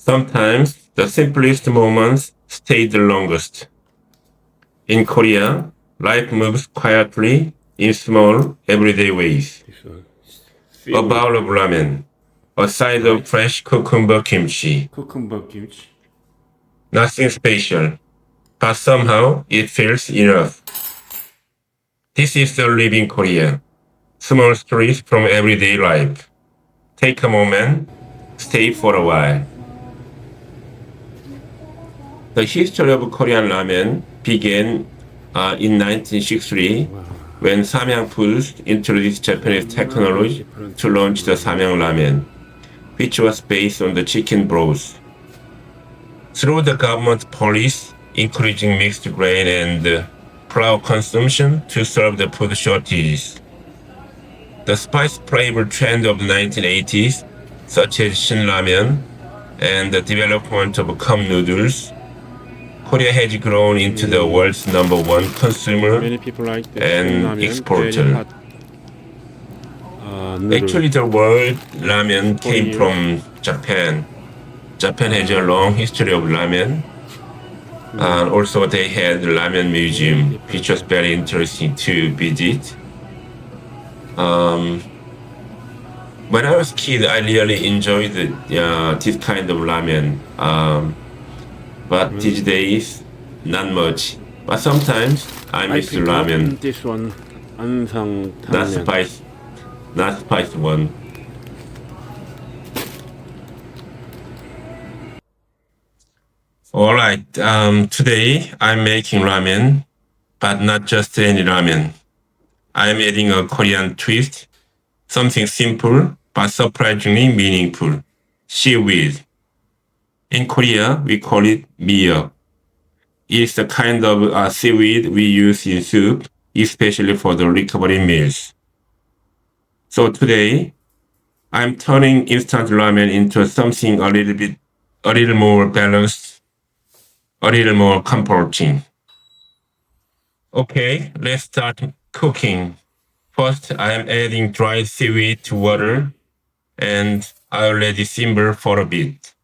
Sometimes the simplest moments stay the longest. In Korea, life moves quietly in small, everyday ways. This one. A Seaweed, bowl of ramen, a side of right? fresh cucumber kimchi. Cucumber kimchi. Nothing special, but somehow it feels enough. This is the living Korea. Small stories from everyday life. Take a moment, stay for a while. The history of Korean ramen began in 1963 Wow. when Samyang Foods introduced Japanese technology Different to launch the ramen. Samyang ramen, which was based on the chicken broth. Through the government policy encouraging mixed grain and flour consumption to solve the food shortages. The spice flavor trend of the 1980s, such as Shinramen and the development of cup noodles, Korea has grown into the world's number one consumer Many people like the and ramen, very exporter. hot noodle. Actually, the word ramen 40 came years. from Japan. Japan has a long history of ramen. And also, they had the ramen Very museum, which different. was very interesting to visit. Um, when I was a kid, I really enjoyed this kind of ramen. But these days, not much. But sometimes I I miss the prefer ramen, this one, 안성 not 당면. spice, not spicy one. All right. Today I'm making ramen, but not just any ramen. I'm adding a Korean twist, something simple but surprisingly meaningful. Seaweed. In Korea, we call it Miyeok. It's the kind of seaweed we use in soup, especially for the recovery meals. So today, I'm turning instant ramen into something a little more balanced, a little more comforting. Okay, let's start cooking. First, I am adding dried seaweed to water and I'll let it simmer for a bit.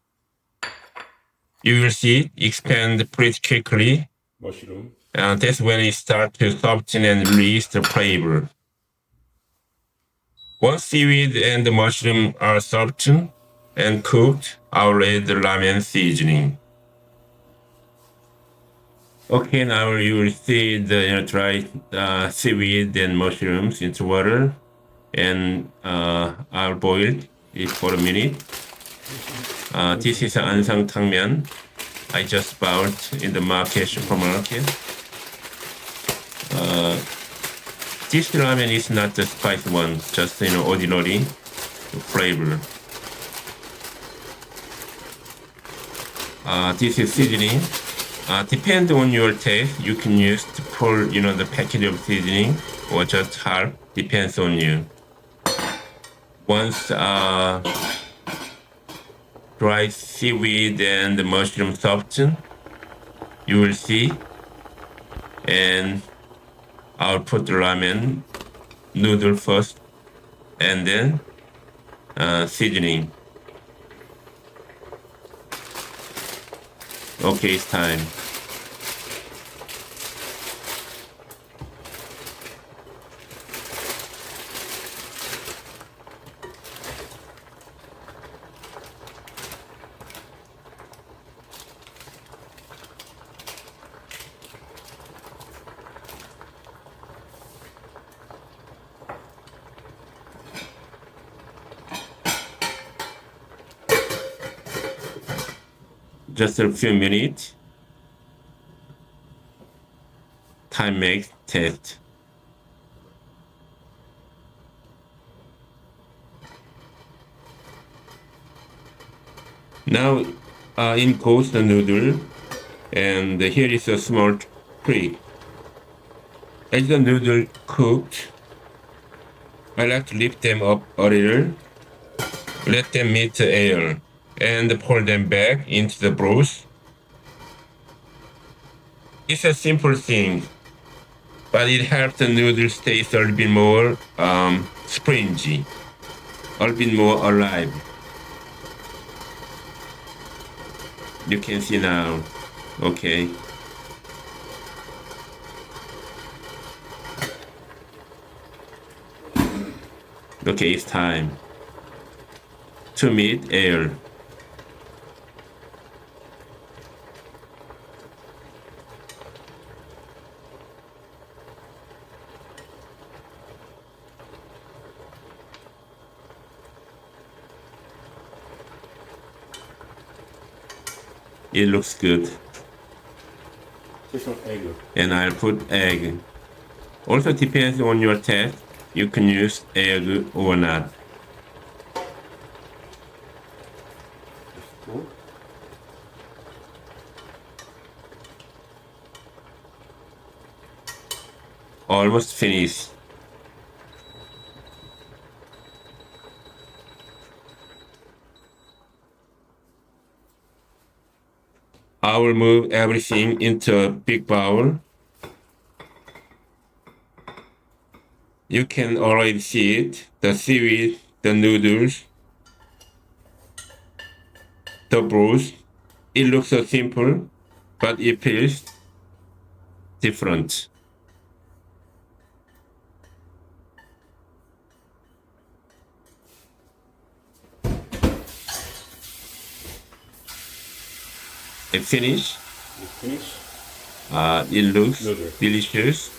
You will see it expand pretty quickly, Mushroom. and that's when it starts to soften and release the flavor. Once seaweed and the mushroom are softened and cooked, I'll add the ramen seasoning. Okay, now you will see the dried seaweed and mushrooms into water, and I'll boil it for a minute. This is ansang tangmyeon I just bought in the market supermarket. This ramen is not the spicy one, just ordinary flavor. This is seasoning. Depend on your taste. You can use the full, the package of seasoning or just half. Depends on you. Once dried seaweed and the mushroom soften, you will see, and I'll put the ramen noodle first, and then seasoning. Okay, it's time. Just a few minutes. Time makes taste. Now in goes the noodle, and here is a small trick. As the noodle cooked, I like to lift them up a little, let them meet the air, and pour them back into the broth. It's a simple thing, but it helps the noodles taste a little bit more springy, a little bit more alive. You can see now. Okay. Okay, it's time to meet air. It looks good. Just an egg. And I'll put egg. Also depends on your taste. You can use egg or not. Cool. Almost finished. I will move everything into a big bowl. You can already see it. The seaweed, the noodles, the broth. It looks so simple, but it feels different. It finished. You finish? It looks Noodle. delicious.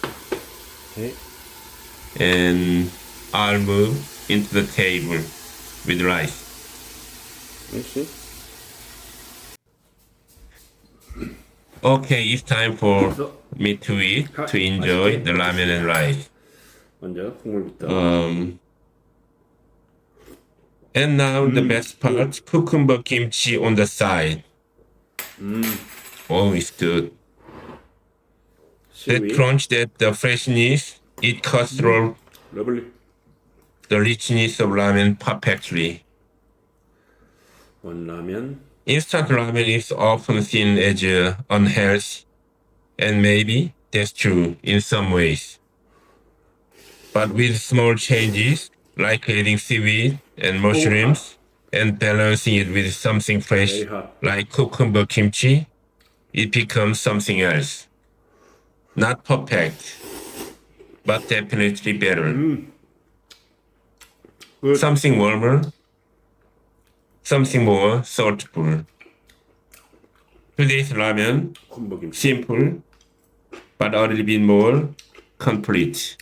Okay. And I'll move into the table with rice. You see? Okay, it's time for me to eat, to enjoy the ramen and rice. 먼저 국물부터. And now the best part, cucumber kimchi on the side. Oh, it's good. That Seaweed. crunch, that the freshness, it cuts through Lovely. the richness of ramen perfectly. One ramen. Instant ramen is often seen as unhealthy, and maybe that's true in some ways. But with small changes, like adding seaweed and mushrooms, and balancing it with something fresh, Very hot. like cucumber kimchi, it becomes something else. Not perfect, but definitely better. Good. Something warmer, something more saltful. Today's ramen, 콤보 김치. simple, but a little bit more complete.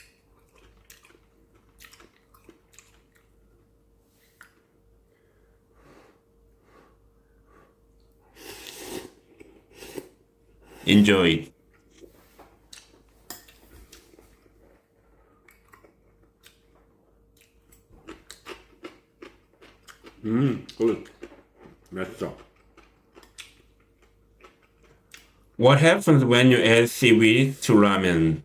Enjoy. Good. 맛있어. What happens when you add seaweed to ramen?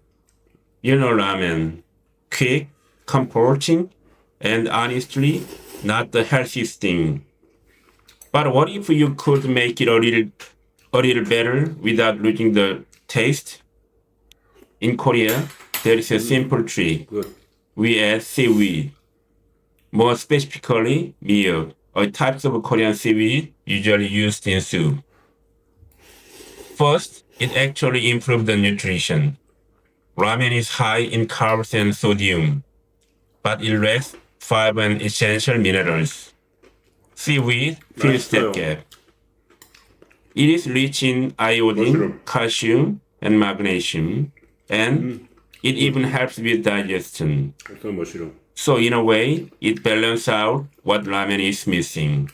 You know ramen. Quick, comforting, and honestly, not the healthiest thing. But what if you could make it a little better without losing the taste? In Korea, there is a simple trick. Good. We add seaweed. More specifically, miyeok, a type of Korean seaweed usually used in soup. First, it actually improves the nutrition. Ramen is high in carbs and sodium, but it lacks fiber and essential minerals. Seaweed fills that gap. It is rich in iodine, Mushroom. calcium, and magnesium, and it even helps with digestion. 어떤 머시룸? So in a way, it balances out what ramen is missing.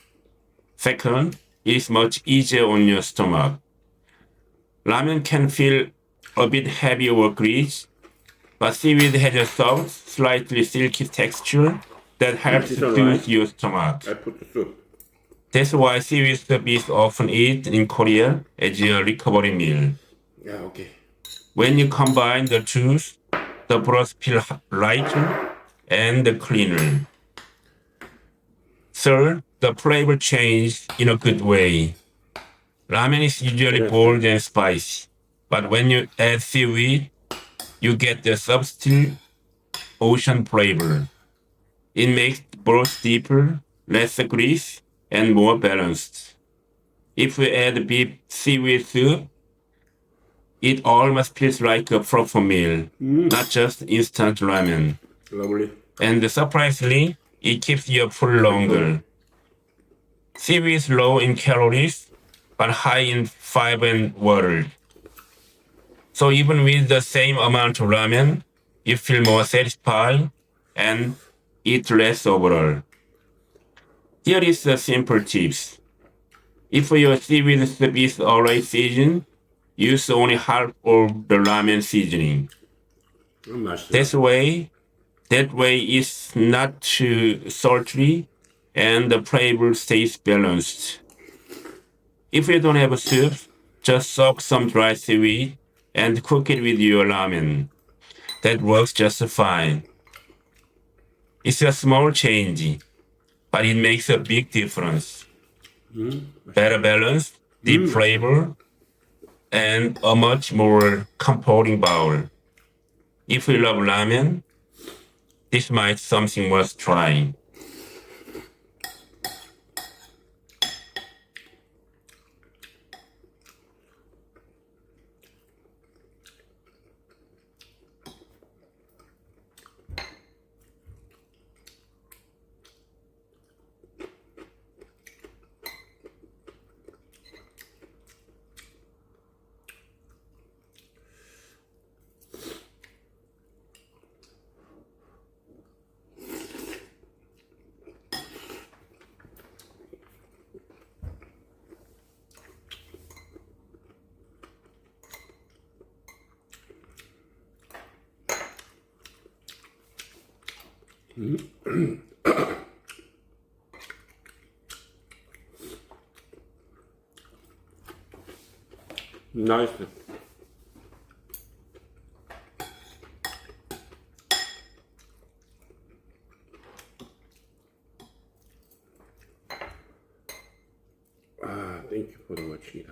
Second, it is much easier on your stomach. Ramen can feel a bit heavy or greasy, but seaweed has a soft, slightly silky texture that helps It's alright. soothe your stomach. I put the soup. That's why seaweed soup is often eaten in Korea as a recovery meal. Yeah, okay. When you combine the two, the broth feels lighter and cleaner. Third, the flavor changes in a good way. Ramen is usually bold and spicy, but when you add seaweed, you get the subtle ocean flavor. It makes broth deeper, less greasy, and more balanced. If we add beef seaweed soup, it almost feels like a proper meal, not just instant ramen. Lovely. And surprisingly, it keeps you full longer. Seaweed is low in calories, but high in fiber and water. So even with the same amount of ramen, you feel more satisfied and eat less overall. Here is a simple tips. If your seaweed soup is already seasoned, use only half of the ramen seasoning. 맛있어. That way it's not too salty and the flavor stays balanced. If you don't have a soup, just soak some dry seaweed and cook it with your ramen. That works just fine. It's a small change, but it makes a big difference. Better balance, deep flavor, and a much more comforting bowl. If you love ramen, this might something worth trying. Nice. Thank you for the watching.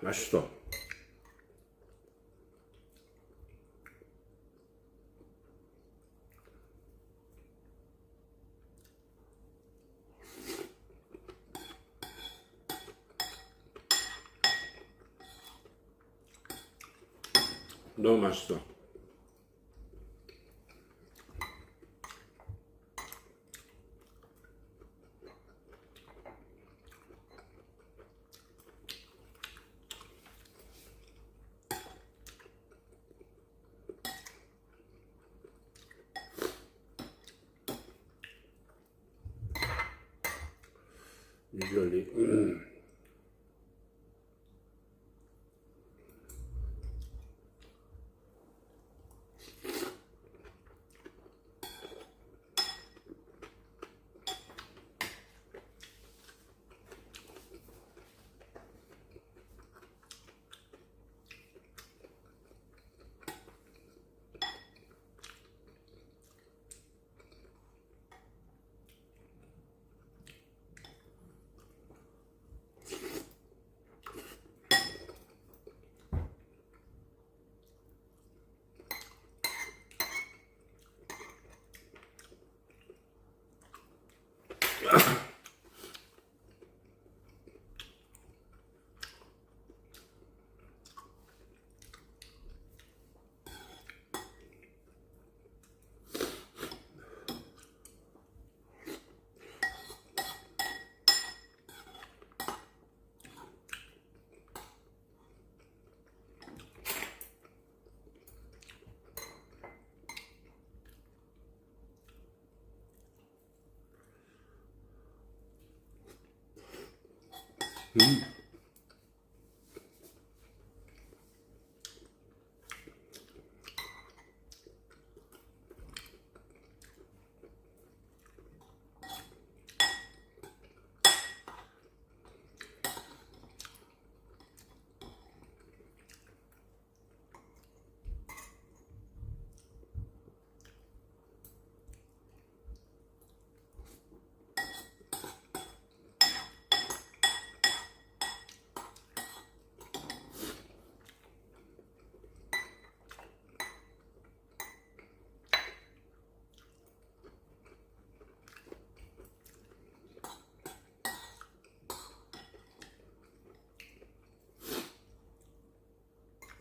맛있어. 너무 맛있어. usually.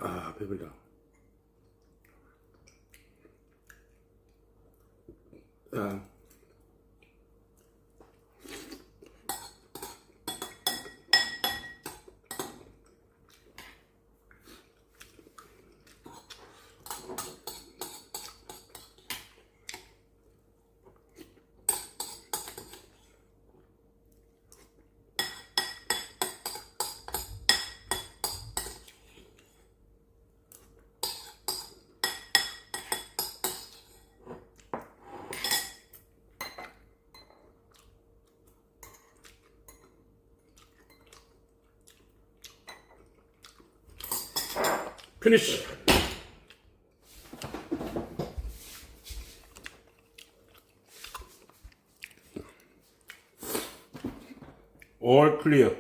아, 배불다. 아. Finish. All clear.